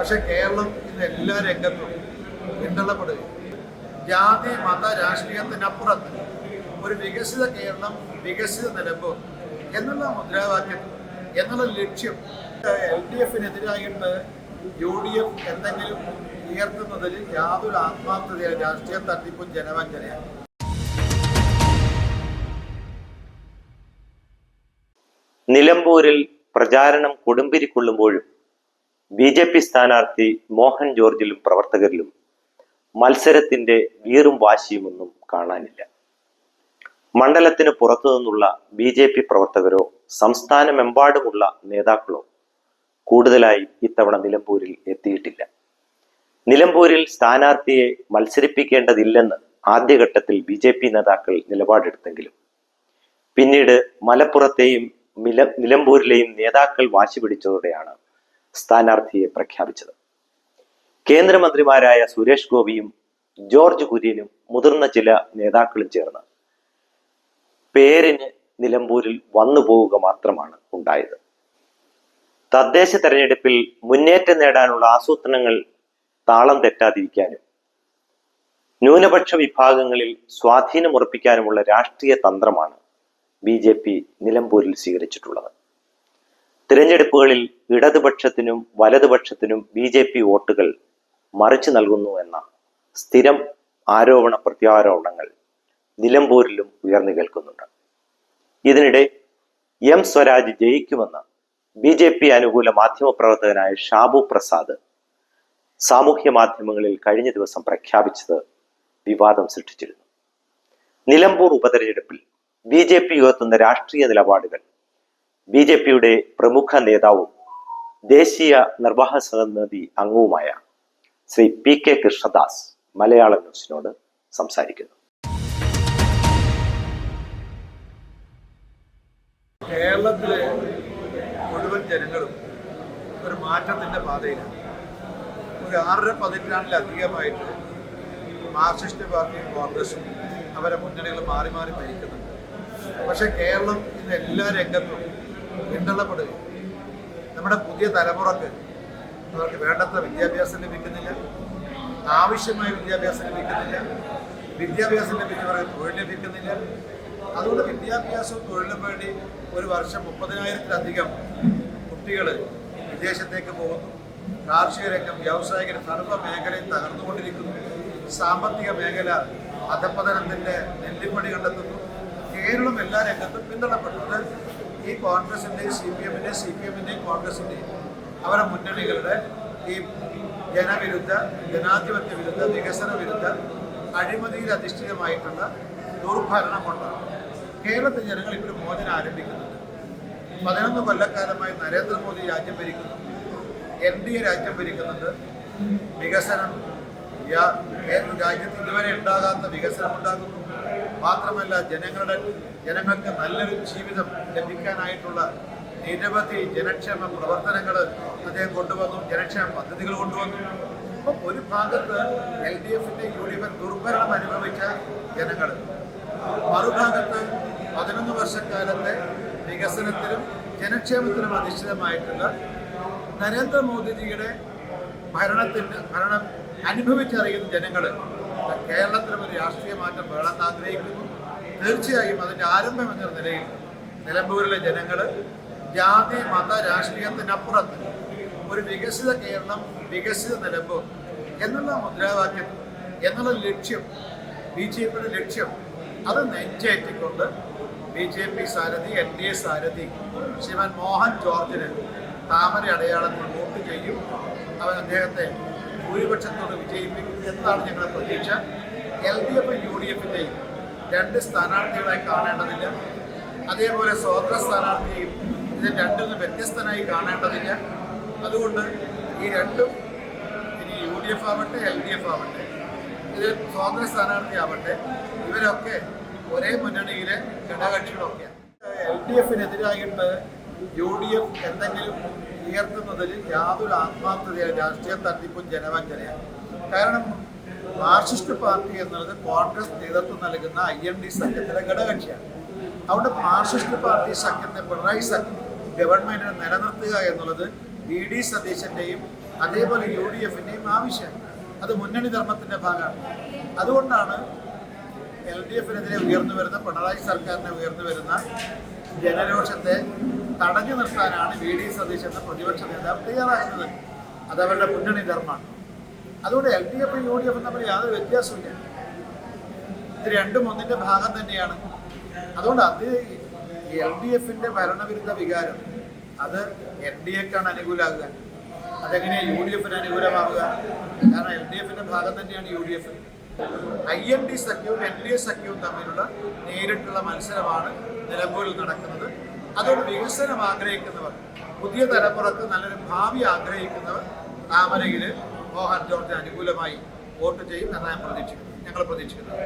പക്ഷെ കേരളം ഇന്ന് എല്ലാ രംഗത്തും പിന്തള്ളപ്പെടുകയും ജാതി മത രാഷ്ട്രീയത്തിനപ്പുറത്ത് ഒരു വികസിത കേരളം, വികസിത നിലമ്പൂർ എന്നുള്ള മുദ്രാവാക്യം, എന്നുള്ള ലക്ഷ്യം LDFനെതിരായിട്ട് UDF എന്തെങ്കിലും ഉയർത്തുന്നതിൽ യാതൊരു ആത്മാർത്ഥതയാണ്. രാഷ്ട്രീയ തട്ടിപ്പും ജനവഞ്ചനയാണ്. നിലമ്പൂരിൽ പ്രചാരണം കൊടുമ്പിരിക്കൊള്ളുമ്പോഴും BJP സ്ഥാനാർത്ഥി മോഹൻ ജോർജിലും പ്രവർത്തകരിലും മത്സരത്തിന്റെ വീറും വാശിയുമൊന്നും കാണാനില്ല. മണ്ഡലത്തിന് പുറത്തു നിന്നുള്ള BJP പ്രവർത്തകരോ സംസ്ഥാനമെമ്പാടുമുള്ള നേതാക്കളോ കൂടുതലായി ഇത്തവണ നിലമ്പൂരിൽ എത്തിയിട്ടില്ല. നിലമ്പൂരിൽ സ്ഥാനാർത്ഥിയെ മത്സരിപ്പിക്കേണ്ടതില്ലെന്ന് ആദ്യഘട്ടത്തിൽ BJP നേതാക്കൾ നിലപാടെടുത്തെങ്കിലും പിന്നീട് മലപ്പുറത്തെയും നിലമ്പൂരിലെയും നേതാക്കൾ വാശി പിടിച്ചതോടെയാണ് സ്ഥാനാർത്ഥിയെ പ്രഖ്യാപിച്ചത്. കേന്ദ്രമന്ത്രിമാരായ സുരേഷ് ഗോപിയും ജോർജ് കുര്യനും മുതിർന്ന ചില നേതാക്കളും ചേർന്ന് പേരിന് നിലമ്പൂരിൽ വന്നു പോവുക മാത്രമാണ് ഉണ്ടായത്. തദ്ദേശ തെരഞ്ഞെടുപ്പിൽ മുന്നേറ്റം നേടാനുള്ള ആസൂത്രണങ്ങൾ താളം തെറ്റാതിരിക്കാനും ന്യൂനപക്ഷ വിഭാഗങ്ങളിൽ സ്വാധീനമുറപ്പിക്കാനുമുള്ള രാഷ്ട്രീയ തന്ത്രമാണ് BJP നിലമ്പൂരിൽ സ്വീകരിച്ചിട്ടുള്ളത്. തിരഞ്ഞെടുപ്പുകളിൽ ഇടതുപക്ഷത്തിനും വലതുപക്ഷത്തിനും BJP വോട്ടുകൾ മറിച്ചു നൽകുന്നു എന്ന സ്ഥിരം ആരോപണ പ്രത്യാരോപണങ്ങൾ നിലമ്പൂരിലും ഉയർന്നു കേൾക്കുന്നുണ്ട്. ഇതിനിടെ M സ്വരാജ് ജയിക്കുമെന്ന് BJP അനുകൂല മാധ്യമപ്രവർത്തകനായ ഷാബു പ്രസാദ് സാമൂഹ്യ മാധ്യമങ്ങളിൽ കഴിഞ്ഞ ദിവസം പ്രഖ്യാപിച്ചത് വിവാദം സൃഷ്ടിച്ചിരുന്നു. നിലമ്പൂർ ഉപതെരഞ്ഞെടുപ്പിൽ BJP ഉയർത്തുന്ന രാഷ്ട്രീയ നിലപാടുകൾ BJPയുടെ പ്രമുഖ നേതാവും ദേശീയ നിർവാഹക സമിതി അംഗവുമായ ശ്രീ PK കൃഷ്ണദാസ് മലയാള ന്യൂസിനോട് സംസാരിക്കുന്നു. കേരളത്തിലെ മുഴുവൻ ജനങ്ങളും ഒരു മാറ്റത്തിന്റെ പാതയിലാണ്. ഒരു 6.5 പതിറ്റാണ്ടിലധികമായിട്ട് മാർക്സിസ്റ്റ് പാർട്ടിയും കോൺഗ്രസും അവരെ മുന്നണികൾ മാറി മാറി ഭരിക്കുന്നുണ്ട്. പക്ഷെ കേരളം ഇന്ന് എല്ലാ രംഗത്തും പിന്തള്ളപ്പെടുകയും നമ്മുടെ പുതിയ തലമുറക്ക് അവർക്ക് വേണ്ടത്ര വിദ്യാഭ്യാസം ലഭിക്കുന്നില്ല, ആവശ്യമായ വിദ്യാഭ്യാസം ലഭിക്കുന്നില്ല, വിദ്യാഭ്യാസം ലഭിച്ചവർക്ക് തൊഴിൽ ലഭിക്കുന്നില്ല. അതുകൊണ്ട് വിദ്യാഭ്യാസവും തൊഴിലും വേണ്ടി ഒരു വർഷം 30,000-ലധികം കുട്ടികൾ വിദേശത്തേക്ക് പോകുന്നു. കാർഷിക രംഗം, വ്യാവസായിക സർവ്വ മേഖലയും തകർന്നുകൊണ്ടിരിക്കുന്നു. സാമ്പത്തിക മേഖല അധപ്പതനത്തിന്റെ നെല്ലിപ്പണി കണ്ടെത്തുന്നു. കേരളം എല്ലാ രംഗത്തും പിന്തള്ളപ്പെട്ടു. അത് ഈ കോൺഗ്രസിന്റെയും CPMന്റെയും കോൺഗ്രസിന്റെയും അവരുടെ മുന്നണികളുടെ ഈ ജനവിരുദ്ധ, ജനാധിപത്യ വിരുദ്ധ, വികസന വിരുദ്ധ, അഴിമതിയിൽ അധിഷ്ഠിതമായിട്ടുള്ള ദുർഭരണം കൊണ്ടാണ് കേരളത്തിലെ ജനങ്ങൾ ഇപ്പോൾ മോചനം ആരംഭിക്കുന്നുണ്ട്. 11 കൊല്ലക്കാലമായി നരേന്ദ്രമോദി രാജ്യം ഭരിക്കുന്നു, NDA രാജ്യം ഭരിക്കുന്നുണ്ട്. വികസനം രാജ്യത്ത് ഇതുവരെ ഉണ്ടാകാത്ത വികസനം ഉണ്ടാകുന്നു. മാത്രമല്ല ജനങ്ങൾക്ക് നല്ലൊരു ജീവിതം ലഭിക്കാനായിട്ടുള്ള നിരവധി ജനക്ഷേമ പ്രവർത്തനങ്ങൾ അദ്ദേഹം കൊണ്ടുവന്നു, ജനക്ഷേമ പദ്ധതികൾ കൊണ്ടുവന്നു. അപ്പം ഒരു ഭാഗത്ത് LDFന്റെ UDF ദുർഭരണം അനുഭവിച്ച ജനങ്ങൾ, മറുഭാഗത്ത് 11 വർഷക്കാലത്തെ വികസനത്തിലും ജനക്ഷേമത്തിലും അധിഷ്ഠിതമായിട്ടുള്ള നരേന്ദ്രമോദിജിയുടെ ഭരണം അനുഭവിച്ചറിയുന്ന ജനങ്ങൾ കേരളത്തിലും ഒരു രാഷ്ട്രീയ മാറ്റം വേണമെന്ന് ആഗ്രഹിക്കുന്നു. തീർച്ചയായും അതിൻ്റെ ആരംഭം എന്ന നിലയിൽ നിലമ്പൂരിലെ ജനങ്ങൾ ജാതി മത രാഷ്ട്രീയത്തിനപ്പുറത്ത് ഒരു വികസിത കേരളം, വികസിത നിലമ്പൂർ എന്നുള്ള മുദ്രാവാക്യം, എന്നുള്ള ലക്ഷ്യം, BJPയുടെ ലക്ഷ്യം, അത് നെഞ്ചേറ്റിക്കൊണ്ട് BJP സാരഥി, NDA സാരഥി ശ്രീമാൻ മോഹൻ ജോർജിന് താമര അടയാളത്തിൽ വോട്ട് ചെയ്യും. അവൻ അദ്ദേഹത്തെ ഭൂരിപക്ഷത്തോട് വിജയിപ്പിക്കും എന്നാണ് ഞങ്ങളുടെ പ്രതീക്ഷ. LDFും UDFന്റെയും 2 സ്ഥാനാർത്ഥികളായി കാണേണ്ടതില്ല. അതേപോലെ സ്വതന്ത്ര സ്ഥാനാർത്ഥിയെയും ഇതിൽ രണ്ടിൽ വ്യത്യസ്തനായി കാണേണ്ടതില്ല. അതുകൊണ്ട് ഈ രണ്ടും, ഇനി UDF ആവട്ടെ LDF ആവട്ടെ, ഇത് സ്വതന്ത്ര സ്ഥാനാർത്ഥി ആവട്ടെ, ഇവരൊക്കെ ഒരേ മുന്നണിയിലെ ഘടകകക്ഷികളൊക്കെയാണ്. LDFനെതിരായിട്ട് UDF എന്തെങ്കിലും ഉയർത്തുന്നതിൽ യാതൊരു ആത്മാർത്ഥതയാണ്. രാഷ്ട്രീയ തട്ടിപ്പും ജനവഞ്ചനയാണ്. കാരണം മാർക്സിസ്റ്റ് പാർട്ടി എന്നുള്ളത് കോൺഗ്രസ് നേതൃത്വം നൽകുന്ന IND സഖ്യത്തിലെ ഘടകകക്ഷിയാണ്. അതുകൊണ്ട് മാർക്സിസ്റ്റ് പാർട്ടി സഖ്യത്തെ, പിണറായി ഗവൺമെന്റിനെ നിലനിർത്തുക എന്നുള്ളത് VD സതീശൻ്റെയും അതേപോലെ UDFിൻ്റെയും ആവശ്യം. അത് മുന്നണി ധർമ്മത്തിൻ്റെ ഭാഗമാണ്. അതുകൊണ്ടാണ് LDFിനെതിരെ ഉയർന്നു വരുന്ന, പിണറായി സർക്കാരിനെ ഉയർന്നു വരുന്ന ജനരോഷത്തെ തടഞ്ഞു നിർത്താനാണ് VD സതീശൻ എന്ന പ്രതിപക്ഷ നേതാവ് തയ്യാറാകുന്നത്. അതവരുടെ മുന്നണി ധർമ്മമാണ്. അതുകൊണ്ട് LDFും UDFും തമ്മിൽ യാതൊരു വ്യത്യാസമില്ല. ഇത് രണ്ടും ഒന്നിൻ്റെ ഭാഗം തന്നെയാണ്. അതുകൊണ്ട് അത് LDFിൻ്റെ ഭരണവിരുദ്ധ വികാരം അത് NDAക്കാണ് അനുകൂലമാകുക. അതെങ്ങനെയാണ് UDFിന് അനുകൂലമാവുക? കാരണം LDFിൻ്റെ ഭാഗം തന്നെയാണ് UDF. IND സഖ്യവും NDA സഖ്യവും തമ്മിലുള്ള നേരിട്ടുള്ള മത്സരമാണ് നിലമ്പൂരിൽ നടക്കുന്നത്. അതുകൊണ്ട് വികസനം ആഗ്രഹിക്കുന്നവർ, പുതിയ തലമുറക്ക് നല്ലൊരു ഭാവി ആഗ്രഹിക്കുന്നവർ താമരയിൽ മോഹൻ ജോർജിന് അനുകൂലമായി വോട്ട് ചെയ്യും എന്നാണ് ഞങ്ങൾ പ്രതീക്ഷിക്കുന്നത്.